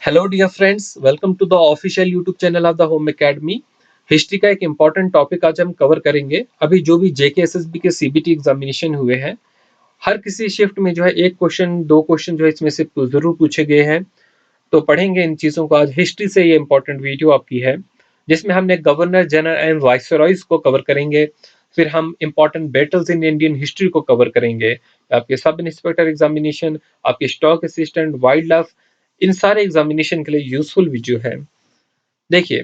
Hello dear friends, welcome to the official YouTube channel of the home academy. History का एक important topic आज हम cover करेंगे। अभी जो भी जेके एसएसबी के सीबीटी एग्जामिनेशन हुए हैं, हर किसी शिफ्ट में जो है एक क्वेश्चन दो क्वेश्चन जो है इसमें से जरूर पूछे गए हैं। तो पढ़ेंगे इन चीज़ों को आज। हिस्ट्री से ये इंपॉर्टेंट वीडियो आपकी है, जिसमें हमने गवर्नर जनरल एंड वाइसरॉयज को कवर करेंगे। फिर हम important battles in Indian history को कवर करेंगे। आपके सब इंस्पेक्टर एग्जामिनेशन, आपके स्टॉक असिस्टेंट, वाइल्ड लाइफ, इन सारे एग्जामिनेशन के लिए यूजफुल वीडियो है। देखिए,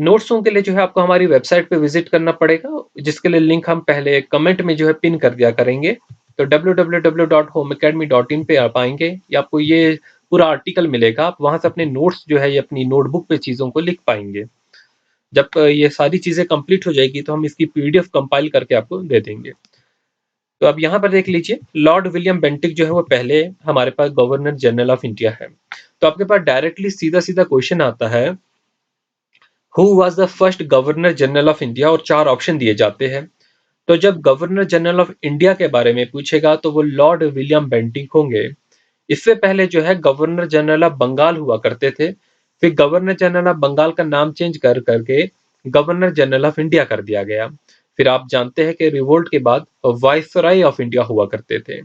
नोट्सों के लिए जो है आपको हमारी वेबसाइट पे विजिट करना पड़ेगा, जिसके लिए लिंक हम पहले कमेंट में जो है पिन कर दिया करेंगे। तो www.homeacademy.in पे आप आएंगे, या आपको ये पूरा आर्टिकल मिलेगा। आप वहां से अपने नोट्स जो है ये अपनी नोटबुक पे चीजों को लिख पाएंगे। जब ये सारी चीजें कंप्लीट हो जाएगी तो हम इसकी पीडीएफ कंपाइल करके आपको दे देंगे। तो अब यहाँ पर देख लीजिए, लॉर्ड विलियम बेंटिक जो है वो पहले हमारे पास गवर्नर जनरल ऑफ इंडिया है। तो आपके पास डायरेक्टली सीधा सीधा क्वेश्चन आता है, who was the first governor general of India, और चार ऑप्शन दिए जाते हैं। तो जब गवर्नर जनरल ऑफ इंडिया के बारे में पूछेगा तो वो लॉर्ड विलियम बेंटिक होंगे। इससे पहले जो है गवर्नर जनरल ऑफ बंगाल हुआ करते थे। फिर गवर्नर जनरल ऑफ बंगाल का नाम चेंज कर करके गवर्नर जनरल ऑफ इंडिया कर दिया गया। फिर आप जानते हैं कि रिवोल्ट के बाद वाइसराय ऑफ इंडिया हुआ करते थे।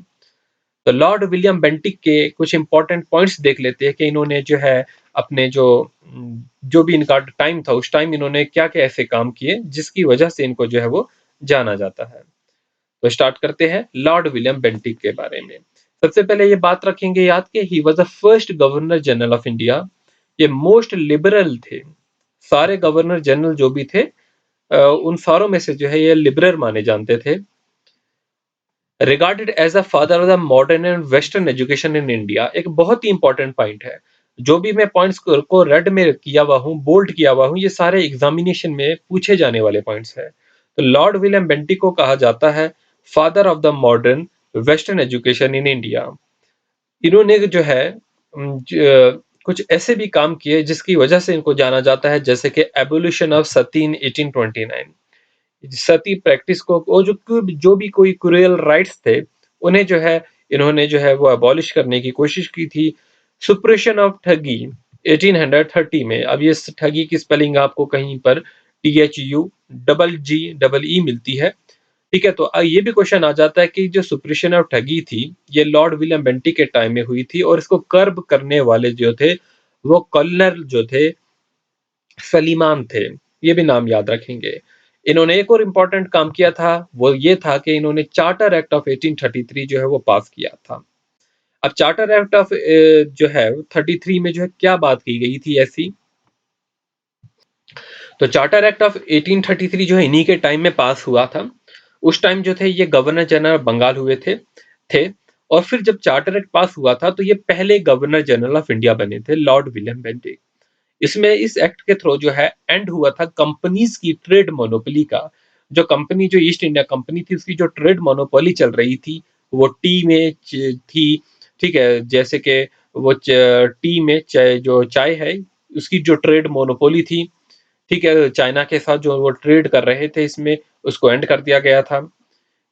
तो लॉर्ड विलियम बेंटिक के कुछ इंपॉर्टेंट पॉइंट्स देख लेते हैं कि इन्होंने जो है अपने जो भी इनका टाइम था उस टाइम इन्होंने क्या क्या ऐसे काम किए जिसकी वजह से इनको जो है वो जाना जाता है। तो स्टार्ट करते हैं लॉर्ड विलियम बेंटिक के बारे में। सबसे पहले ये बात रखेंगे याद कि he was the first governor general of India. ये मोस्ट लिबरल थे। सारे गवर्नर जनरल जो भी थे, उन सारों में से जो है ये लिबरल माने जानते थे। Regarded as a father of the modern and western education in India, एक बहुत ही इंपॉर्टेंट पॉइंट है। जो भी मैं पॉइंट्स को रेड में किया हुआ हूँ, बोल्ड किया हुआ हूँ, ये सारे एग्जामिनेशन में पूछे जाने वाले पॉइंट्स हैं। तो लॉर्ड विलियम बेंटिक को कहा जाता है father of the modern western education in India. इन्होंने जो है कुछ ऐसे भी काम किए जिसकी वजह से इनको जाना जाता है, जैसे कि abolition of Sati in 1829। Sati practice को, वो जो भी कोई क्रूअल राइट्स थे उन्हें जो है इन्होंने जो है वो अबॉलिश करने की कोशिश की थी। सुप्रेशन ऑफ ठगी 1830 में। अब ये ठगी की स्पेलिंग आपको कहीं पर THUGGE मिलती है। ठीक है, तो ये भी क्वेश्चन आ जाता है कि जो सुप्रेशन ऑफ ठगी थी ये लॉर्ड विलियम बेंटिक के टाइम में हुई थी, और इसको कर्ब करने वाले जो थे वो कर्नल जो थे सलीमान थे। ये भी नाम याद रखेंगे। इन्होंने एक और इम्पोर्टेंट काम किया था, वो ये था कि इन्होंने चार्टर एक्ट ऑफ 1833 जो है वो पास किया था। अब चार्टर एक्ट ऑफ जो है 33 में जो है क्या बात की गई थी ऐसी। तो चार्टर एक्ट ऑफ 1833 जो है इन्हीं के टाइम में पास हुआ था। उस टाइम जो थे ये गवर्नर जनरल बंगाल हुए थे। और फिर जब चार्टर एक्ट पास हुआ था तो ये पहले गवर्नर जनरल ऑफ इंडिया बने थे, लॉर्ड विलियम बेंटिक। इसमें इस एक्ट के थ्रू जो है एंड हुआ था कंपनीज की ट्रेड मोनोपोली का। जो ईस्ट इंडिया कंपनी थी उसकी जो ट्रेड मोनोपोली चल रही थी वो टी में थी। ठीक है, जैसे कि वो टी में जो चाय है उसकी जो ट्रेड मोनोपोली थी। ठीक है, चाइना के साथ जो वो ट्रेड कर रहे थे इसमें उसको एंड कर दिया गया था।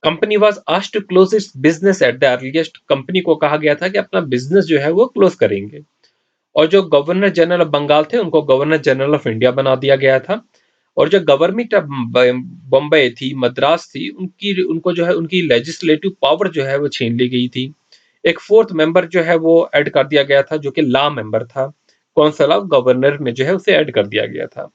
Company was asked to close its business at the earliest. Company को कहा गया था कि अपना बिजनेस जो है वो क्लोज करेंगे। और जो गवर्नर जनरल ऑफ बंगाल थे उनको गवर्नर जनरल ऑफ इंडिया बना दिया गया था। और जो गवर्नमेंट ऑफ बॉम्बे थी, मद्रास थी, उनकी उनको जो है उनकी लेजिस्लेटिव पावर जो है वो छीन ली गई थी। एक फोर्थ मेंबर जो है वो ऐड कर दिया गया था जो कि लॉ मेंबर था। काउंसिल ऑफ गवर्नर में जो है उसे ऐड कर दिया गया था।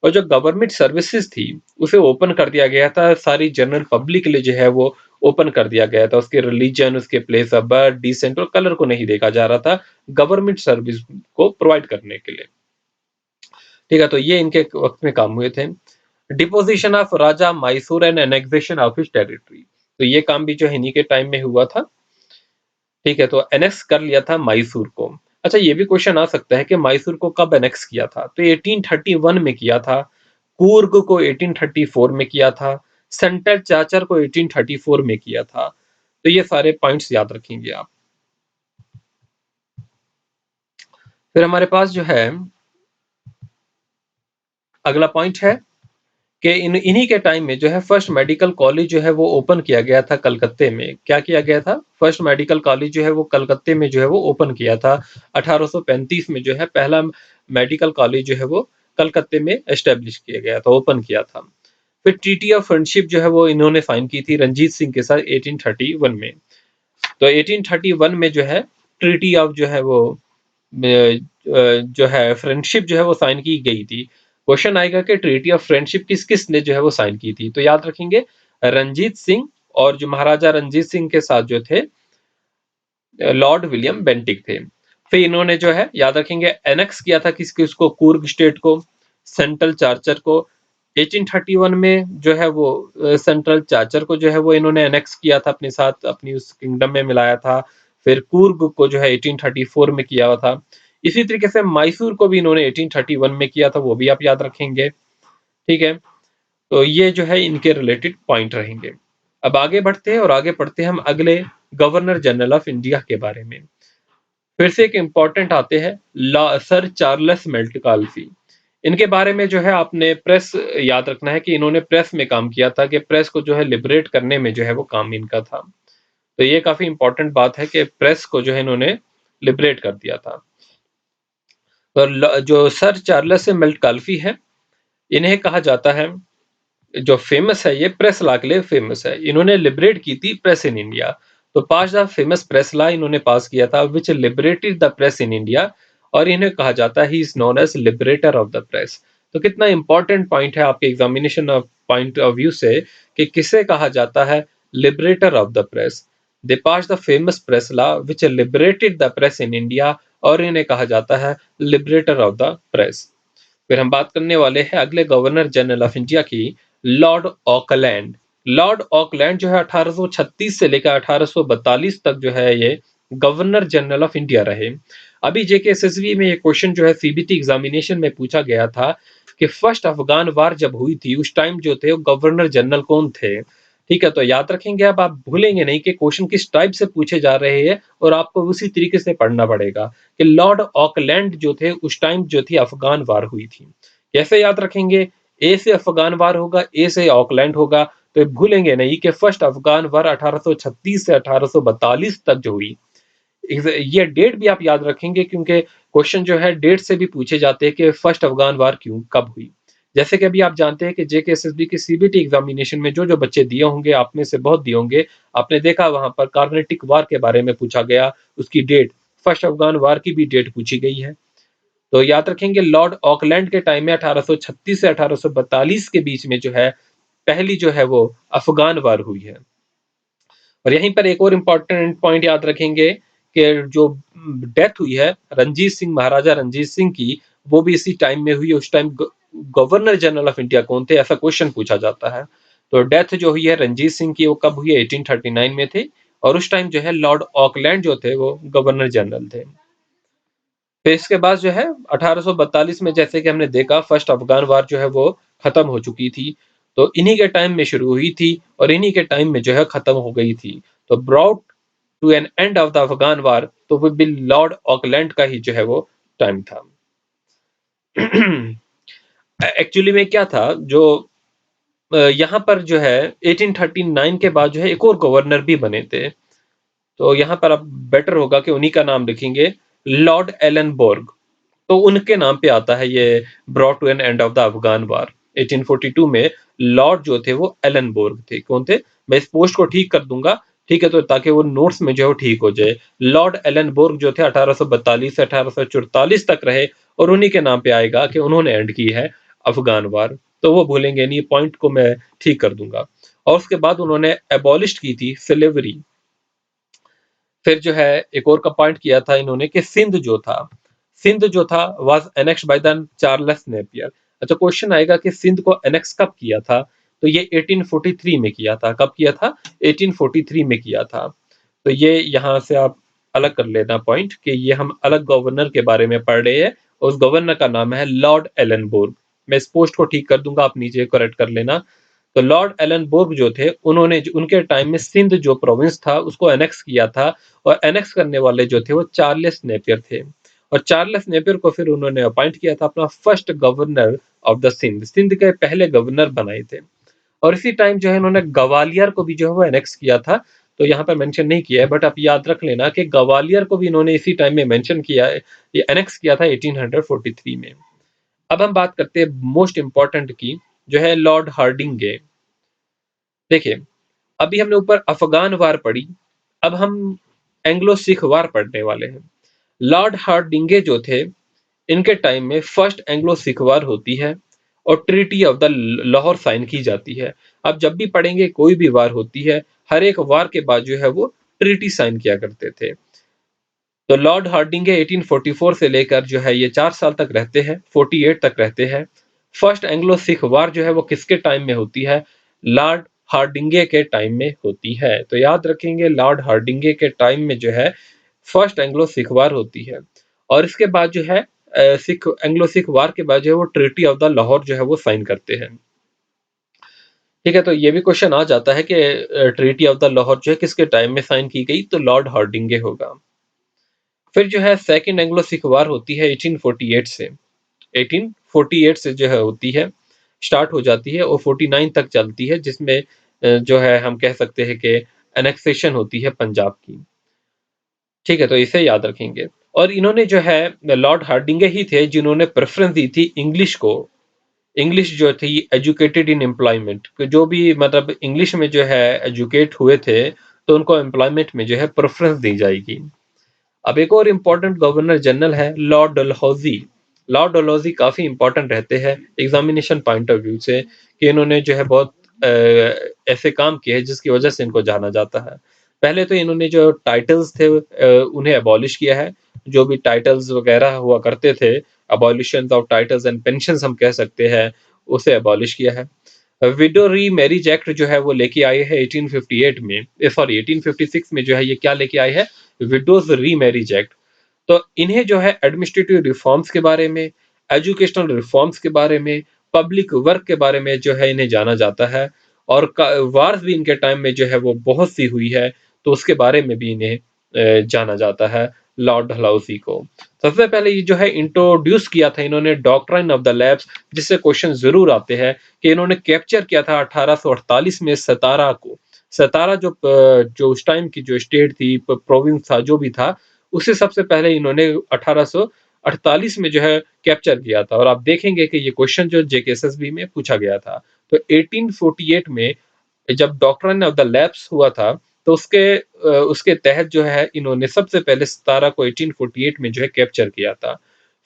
और जो गवर्नमेंट सर्विसेज थी उसे ओपन कर दिया गया था, सारी जनरल पब्लिक के लिए जो है वो ओपन कर दिया गया था। उसके रिलीजन, उसके प्लेस ऑफ बर्थ, डिसेंट और कलर को नहीं देखा जा रहा था गवर्नमेंट सर्विस को प्रोवाइड करने के लिए। ठीक है, तो ये इनके वक्त में काम हुए थे। Deposition of Raja Mysore and annexation of his territory, तो ये काम भी जो है इन्हीं के टाइम में हुआ था। ठीक है, तो एनेक्स कर लिया था मैसूर को। अच्छा, ये भी क्वेश्चन आ सकता है कि मैसूर को कब एनेक्स किया था। तो 1831 में किया था। कूर्ग को 1834 में किया था। सेंटर चाचर को 1834 में किया था। तो ये सारे पॉइंट्स याद रखेंगे आप। फिर हमारे पास जो है अगला पॉइंट है कि इन्हीं के टाइम में जो है फर्स्ट मेडिकल कॉलेज जो है वो ओपन किया गया था कलकत्ते में। क्या किया गया था? फर्स्ट मेडिकल कॉलेज जो है वो कलकत्ते में जो है वो ओपन किया था। 1835 में जो है पहला मेडिकल कॉलेज जो है वो कलकत्ते में एस्टेब्लिश किया गया था, ओपन किया था। फिर ट्रीटी ऑफ फ्रेंडशिप जो है वो इन्होंने साइन की थी रंजीत सिंह के साथ 1831 में। तो 1831 में जो है ट्रीटी ऑफ जो है वो जो है फ्रेंडशिप जो है वो साइन की गई थी। क्वेश्चन आएगा कि ट्रीटी ऑफ फ्रेंडशिप किस किस ने जो है वो साइन की थी? तो याद रखेंगे रंजीत सिंह, और जो महाराजा रंजीत सिंह के साथ जो थे लॉर्ड विलियम बेंटिक थे। फिर इन्होंने जो है याद रखेंगे एनेक्स किया था किस किसको? कूर्ग स्टेट को, सेंट्रल चार्चर को। 1831 में जो है वो सेंट्रल चार्चर को जो है वो इन्होंने एनेक्स किया था अपने साथ, अपनी उस किंगडम में मिलाया था। फिर कूर्ग को जो है 1834 में किया हुआ था। इसी तरीके से मैसूर को भी इन्होंने 1831 में किया था, वो भी आप याद रखेंगे। ठीक है, तो ये जो है इनके रिलेटेड पॉइंट रहेंगे। अब आगे बढ़ते हैं और आगे पढ़ते हैं हम अगले गवर्नर जनरल ऑफ इंडिया के बारे में। फिर से एक इंपॉर्टेंट आते हैं सर चार्ल्स मेल्टकाल्फी। इनके बारे में जो है आपने प्रेस याद रखना है कि इन्होंने प्रेस में काम किया था, कि प्रेस को जो है लिबरेट करने में जो है वो काम इनका था। तो ये काफी इंपॉर्टेंट बात है कि प्रेस को जो है इन्होंने लिबरेट कर दिया था। तो जो सर चार्ल्स मेल्टकाल्फी है, इन्हें कहा जाता है, जो फेमस है ये प्रेस लॉ के लिए फेमस है। इन्होंने लिबरेट की थी प्रेस इन इंडिया। तो पांच द फेमस प्रेस लॉ इन्होंने पास किया था which liberated the press in India, और इन्हें कहा जाता है he is known as liberator of the press. तो कितना इंपॉर्टेंट पॉइंट है आपके एग्जामिनेशन पॉइंट ऑफ व्यू से कि किसे कहा जाता है liberator of the press. They pass the famous press law which liberated the press in India, और इन्हें कहा जाता है लिबरेटर ऑफ द प्रेस। फिर हम बात करने वाले हैं अगले गवर्नर जनरल ऑफ इंडिया की, लॉर्ड ऑकलैंड। लॉर्ड ऑकलैंड जो है 1836 से लेकर 1842 तक जो है ये गवर्नर जनरल ऑफ इंडिया रहे। अभी जेकेएसएसबी में ये क्वेश्चन जो है सीबीटी एग्जामिनेशन में पूछा गया था कि फर्स्ट अफगान वार जब हुई थी उस टाइम जो थे वो गवर्नर जनरल कौन थे? ठीक है, तो याद रखेंगे, अब आप भूलेंगे नहीं कि क्वेश्चन किस टाइप से पूछे जा रहे हैं, और आपको उसी तरीके से पढ़ना पड़ेगा कि लॉर्ड ऑकलैंड जो थे उस टाइम जो थी अफगान वार हुई थी। कैसे याद रखेंगे? ए से अफगान वार होगा, ए से ऑकलैंड होगा, तो भूलेंगे नहीं कि फर्स्ट अफगान वार 1836 से 1842 तक जो हुई। ये डेट भी आप याद रखेंगे क्योंकि क्वेश्चन जो है डेट से भी पूछे जाते हैं कि फर्स्ट अफगान वार क्यों कब हुई। जैसे कि अभी आप जानते हैं कि जेकेएसएसबी की सीबीटी एग्जामिनेशन में जो जो बच्चे दिए होंगे, आप में से बहुत दिए होंगे, आपने देखा वहां पर कार्नेटिक वार के बारे में पूछा गया, उसकी डेट, फर्स्ट अफगान वार की भी डेट पूछी गई है। तो याद रखेंगे लॉर्ड ऑकलैंड के टाइम में 1836 से 1842 के बीच में जो है पहली जो है वो अफगान वार हुई है। और यहीं पर एक और इम्पोर्टेंट पॉइंट याद रखेंगे कि जो डेथ हुई है रंजीत सिंह, महाराजा रंजीत सिंह की, वो भी इसी टाइम में हुई। उस time governor general of India कौन थे, ऐसा क्वेश्चन पूछा जाता है। तो डेथ जो हुई है रंजीत सिंह की वो कब हुई है? 1839 में थे, और उस टाइम जो है लॉर्ड ऑकलैंड जो थे वो गवर्नर जनरल थे। फिर इसके बाद जो है 1842 में जैसे कि हमने देखा फर्स्ट अफगान वार जो है वो खत्म हो चुकी थी। तो इन्हीं के टाइम में शुरू हुई थी और इन्हीं के टाइम में जो है खत्म हो गई थी। तो brought to an end of the Afghan war, तो वो बिल लॉर्ड ऑकलैंड का ही जो है वो टाइम था। एक्चुअली में क्या था, जो यहाँ पर जो है 1839 के बाद जो है एक और गवर्नर भी बने थे। तो यहाँ पर अब बेटर होगा कि उन्हीं का नाम लिखेंगे, लॉर्ड एलन बोर्ग। तो उनके नाम पे आता है ये brought to an end of the Afghan war. 1842 में लॉर्ड जो थे वो एलन बोर्ग थे। कौन थे? मैं इस पोस्ट को ठीक कर दूंगा, ठीक है, तो ताकि वो नोट्स में जो है ठीक हो जाए। लॉर्ड एलन बोर्ग जो थे 1842 से 1844 तक रहे, और उन्हीं के नाम पे आएगा कि उन्होंने एंड की है अफगान वार। तो वो भूलेंगे नहीं, पॉइंट को मैं ठीक कर दूंगा। और उसके बाद उन्होंने एबॉलिश की थी स्लेवरी। फिर जो है एक और का पॉइंट किया था इन्होंने कि सिंध जो था was annexed by the Charles Napier. अच्छा, क्वेश्चन आएगा कि सिंध को एनेक्स कब किया था? तो ये 1843 में किया था। कब किया था? 1843 में किया था। तो ये यहाँ से आप अलग कर लेना पॉइंट कि ये हम अलग गवर्नर के बारे में पढ़ रहे हैं, उस गवर्नर का नाम है लॉर्ड एलनबोर्ग। मैं इस पोस्ट को ठीक कर दूंगा, आप नीचे करेक्ट कर लेना। तो लॉर्ड एलनबोर्ग जो थे उन्होंने उनके टाइम में सिंध जो प्रोविंस था उसको एनेक्स किया था, और एनेक्स करने वाले जो थे वो चार्ल्स नेपियर थे। और चार्ल्स नेपियर को फिर उन्होंने अपॉइंट किया था अपना first governor of the Sindh, Sindh के पहले गवर्नर बनाए थे। और इसी टाइम जो है इन्होंने ग्वालियर को भी जो है वो एनेक्स किया था। तो यहाँ पर मेंशन नहीं किया है, बट आप याद रख लेना कि ग्वालियर को भी इन्होंने इसी टाइम में मेंशन किया है, ये एनेक्स किया था 1843 में। अब हम बात करते हैं मोस्ट इंपॉर्टेंट की, जो है लॉर्ड हार्डिंगे। देखिए, अभी हमने ऊपर अफगान वार पढ़ी, अब हम एंग्लो सिख वार पढ़ने वाले हैं। लॉर्ड हार्डिंगे जो थे, इनके टाइम में फर्स्ट एंग्लो सिख वार होती है और treaty of the Lahore sign की जाती है। आप जब भी पढ़ेंगे कोई भी वार होती है, हर एक वार के बाद जो है वो ट्रीटी साइन किया करते थे। तो लॉर्ड हार्डिंगे 1844 से लेकर जो है ये 4 साल तक रहते हैं, 48 तक रहते हैं। फर्स्ट एंग्लो सिख वार जो है वो किसके टाइम में होती है? लॉर्ड हार्डिंगे के टाइम में होती है। तो याद रखेंगे, लॉर्ड हार्डिंगे के टाइम में जो है फर्स्ट एंग्लो सिख वार होती है। और इसके बाद जो है सिख एंग्लो सिख वार के बाद जो है वो ट्रीटी ऑफ द लाहौर जो है वो साइन करते हैं। ठीक है, तो ये भी क्वेश्चन आ जाता है कि ट्रीटी ऑफ द लाहौर जो है किसके टाइम में साइन की गई? तो लॉर्ड हार्डिंगे होगा। फिर जो है सेकंड एंग्लो सिख वार होती है 1848 से, 1848 से जो है होती है, स्टार्ट हो जाती है और 49 तक चलती है, जिसमें जो है हम कह सकते हैं कि एनेक्सेशन होती है पंजाब की। ठीक है, तो इसे याद रखेंगे। और इन्होंने जो है, लॉर्ड हार्डिंगे ही थे जिन्होंने प्रेफरेंस दी थी इंग्लिश को। इंग्लिश जो थी एजुकेटेड इन एम्प्लॉयमेंट, जो भी मतलब इंग्लिश में जो है एजुकेट हुए थे, तो उनको एम्प्लॉयमेंट में जो है प्रेफरेंस दी जाएगी। अब एक और इम्पोर्टेंट गवर्नर जनरल है लॉर्ड डलहौजी। लॉर्ड डलहौजी काफी इंपॉर्टेंट रहते हैं एग्जामिनेशन पॉइंट ऑफ व्यू से, कि इन्होंने जो है बहुत ऐसे काम किए हैं जिसकी वजह से इनको जाना जाता है। पहले तो इन्होंने जो टाइटल्स थे उन्हें अबॉलिश किया है। जो भी टाइटल्स वगैरह हुआ करते थे, abolition of titles and pension हम कह सकते हैं, उसे अबॉलिश किया है। विडो री मैरिज एक्ट जो है वो लेके आए हैं 1858 में, सॉरी 1856 में जो है ये क्या लेके आए हैं? विडोज री मैरिज एक्ट। तो इन्हें जो है एडमिनिस्ट्रेटिव रिफॉर्म्स के बारे में, एजुकेशनल रिफॉर्म्स के बारे में, पब्लिक वर्क के बारे में जो है इन्हें जाना जाता है। और वार्स भी इनके टाइम में जो है वो बहुत सी हुई है, तो उसके बारे में भी इन्हें जाना जाता है, लॉर्ड डलहौजी को। सबसे पहले ये जो है इंट्रोड्यूस किया था इन्होंने डॉक्ट्राइन ऑफ द लैब्स, जिससे क्वेश्चन जरूर आते हैं कि इन्होंने कैप्चर किया था 1848 में सतारा को। सतारा जो उस टाइम की जो स्टेट थी, प्रोविंस था, जो भी था, उसे सबसे पहले इन्होंने 1848 में जो है कैप्चर किया था। और आप देखेंगे कि ये क्वेश्चन जो जेकेएसएसबी में पूछा गया था। तो 1848 में जब डॉक्ट्राइन ऑफ द लैब्स हुआ था, तो उसके तहत जो है इन्होंने सबसे पहले सतारा को 1848 में जो है कैप्चर किया था।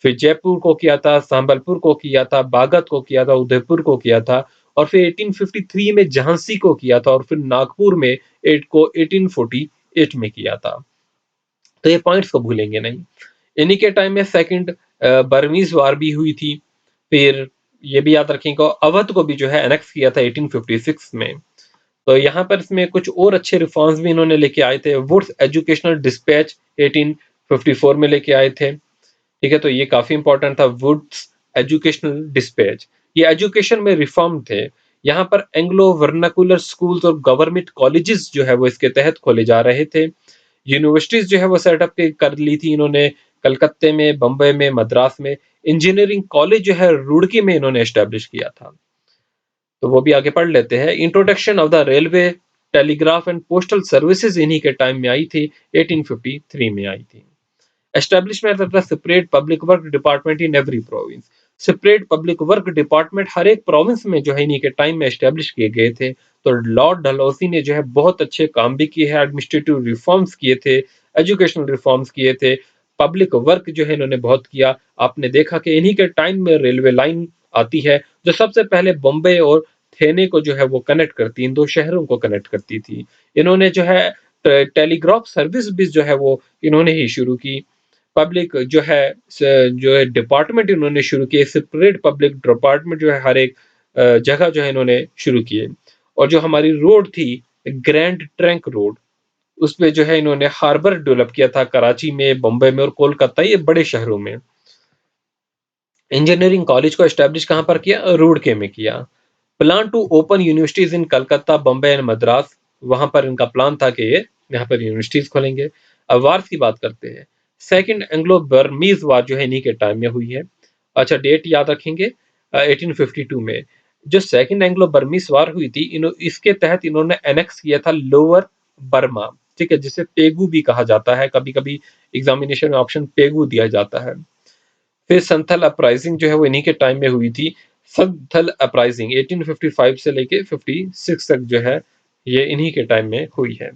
फिर जयपुर को किया था, संबलपुर को किया था, बागत को किया था, उदयपुर को किया था, और फिर 1853 में झांसी को किया था, और फिर नागपुर में 1848 में किया था। तो ये पॉइंट्स को भूलेंगे नहीं। इन्हीं के टाइम में सेकंड बर्मीज वार भी हुई थी। फिर ये भी याद रखेंगे, अवध को भी जो है एनेक्स किया था 1856 में। तो यहाँ पर इसमें कुछ और अच्छे रिफॉर्म्स भी इन्होंने लेके आए थे। वुड्स एजुकेशनल डिस्पैच 1854 में लेके आए थे। ठीक है, तो ये काफी इंपॉर्टेंट था, वुड्स एजुकेशनल डिस्पैच। ये एजुकेशन में रिफॉर्म थे। यहाँ पर एंग्लो वर्नाकुलर स्कूल्स और गवर्नमेंट कॉलेजेस जो है वो इसके तहत खोले जा रहे थे। यूनिवर्सिटीज जो है वो सेटअप कर ली थी इन्होंने, कलकत्ते में, बम्बई में, मद्रास में। इंजीनियरिंग कॉलेज जो है रुड़की में इन्होंने एस्टेब्लिश किया था। तो वो भी आगे पढ़ लेते हैं। Introduction of the railway, telegraph and postal services इन्हीं के टाइम में आई थी, 1853 में आई थी। Establishment of the separate public work department in every province. Separate public work department हर एक प्रोविंस में जो है इन्हीं के टाइम में एस्टेब्लिश किए गए थे। तो लॉर्ड डलहौजी ने जो है बहुत अच्छे काम भी किए हैं, एडमिनिस्ट्रेटिव रिफॉर्म्स किए थे, एजुकेशनल रिफॉर्म्स किए थे, पब्लिक वर्क जो है इन्होंने बहुत किया। आपने देखा कि इन्हीं के टाइम में रेलवे लाइन आती है, जो सबसे पहले बॉम्बे और थेने को जो है वो कनेक्ट करती, इन दो शहरों को कनेक्ट करती थी। इन्होंने जो है टेलीग्राफ सर्विस भी जो है वो इन्होंने ही शुरू की। पब्लिक जो है डिपार्टमेंट इन्होंने शुरू किए, सेपरेट पब्लिक डिपार्टमेंट जो है हर एक जगह जो है इन्होंने शुरू किए। और जो हमारी रोड थी, ग्रैंड ट्रंक रोड, उस पे जो है इन्होंने हार्बर डेवलप किया था, कराची में, बम्बई में और कोलकाता, ये बड़े शहरों में। इंजीनियरिंग कॉलेज को एस्टेब्लिश कहाँ पर किया? रुड़के में किया। Plan to open universities in Calcutta, Bombay and Madras, वहां पर इनका प्लान था कि ये यहाँ पर यूनिवर्सिटीज खोलेंगे। अब वार्स की बात करते हैं। 2nd एंग्लो बर्मीज वार जो है इन्हीं के टाइम में हुई है। अच्छा, डेट याद रखेंगे, 1852 में। जो सेकंड एंग्लो बर्मीज वार हुई थी, इसके तहत इन्होंने एनेक्स किया था लोअर बर्मा, ठीक है, जिसे पेगू भी कहा जाता है, कभी कभी एग्जामिनेशन में ऑप्शन पेगू दिया जाता है। फिर संथल अपराइजिंग जो है वो इन्हीं के टाइम में हुई थी। संथल अपराइजिंग 1855 से लेके 56 तक जो है ये इन्हीं के टाइम में हुई है।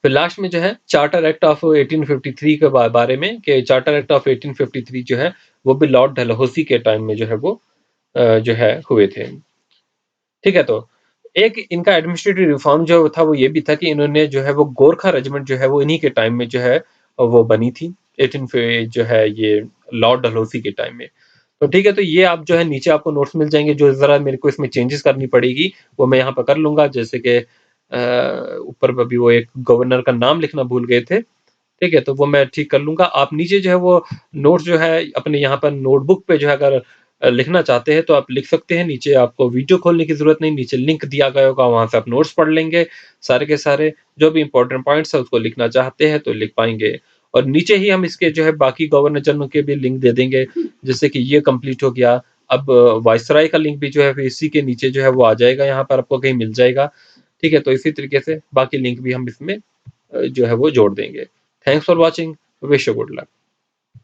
फिर लास्ट में जो है चार्टर एक्ट ऑफ 1853 के बारे में, कि चार्टर एक्ट ऑफ 1853 जो है वो भी लॉर्ड डलहौसी के टाइम में जो है वो जो है हुए थे। ठीक है, तो एक इनका एडमिनिस्ट्रेटिव रिफॉर्म जो था वो ये भी था कि इन्होंने जो है वो गोरखा रेजिमेंट जो है वो इन्हीं के टाइम में जो है वो बनी थी, 18 जो है ये लॉर्ड डलहौसी के टाइम में। तो ठीक है, तो ये आप जो है नीचे आपको नोट्स मिल जाएंगे, जो जरा मेरे को इसमें चेंजेस करनी पड़ेगी वो मैं यहाँ पर कर लूंगा। जैसे कि ऊपर अभी वो एक गवर्नर का नाम लिखना भूल गए थे, ठीक है, तो वो मैं ठीक कर लूंगा। आप नीचे जो है वो नोट्स जो है अपने यहाँ पर नोटबुक पे जो है अगर लिखना चाहते हैं तो आप लिख सकते हैं। नीचे आपको वीडियो खोलने की जरूरत नहीं, नीचे लिंक दिया गया होगा, वहां से आप नोट्स पढ़ लेंगे सारे के सारे। जो भी इंपॉर्टेंट पॉइंट्स है उसको लिखना चाहते हैं तो लिख पाएंगे। और नीचे ही हम इसके जो है बाकी गवर्नर जनरल के भी लिंक दे देंगे, जैसे कि ये कंप्लीट हो गया। अब वायसराय का लिंक भी जो है इसी के नीचे जो है वो आ जाएगा, यहाँ पर आपको कहीं मिल जाएगा। ठीक है, तो इसी तरीके से बाकी लिंक भी हम इसमें जो है वो जोड़ देंगे। Thanks for watching, wish you good luck.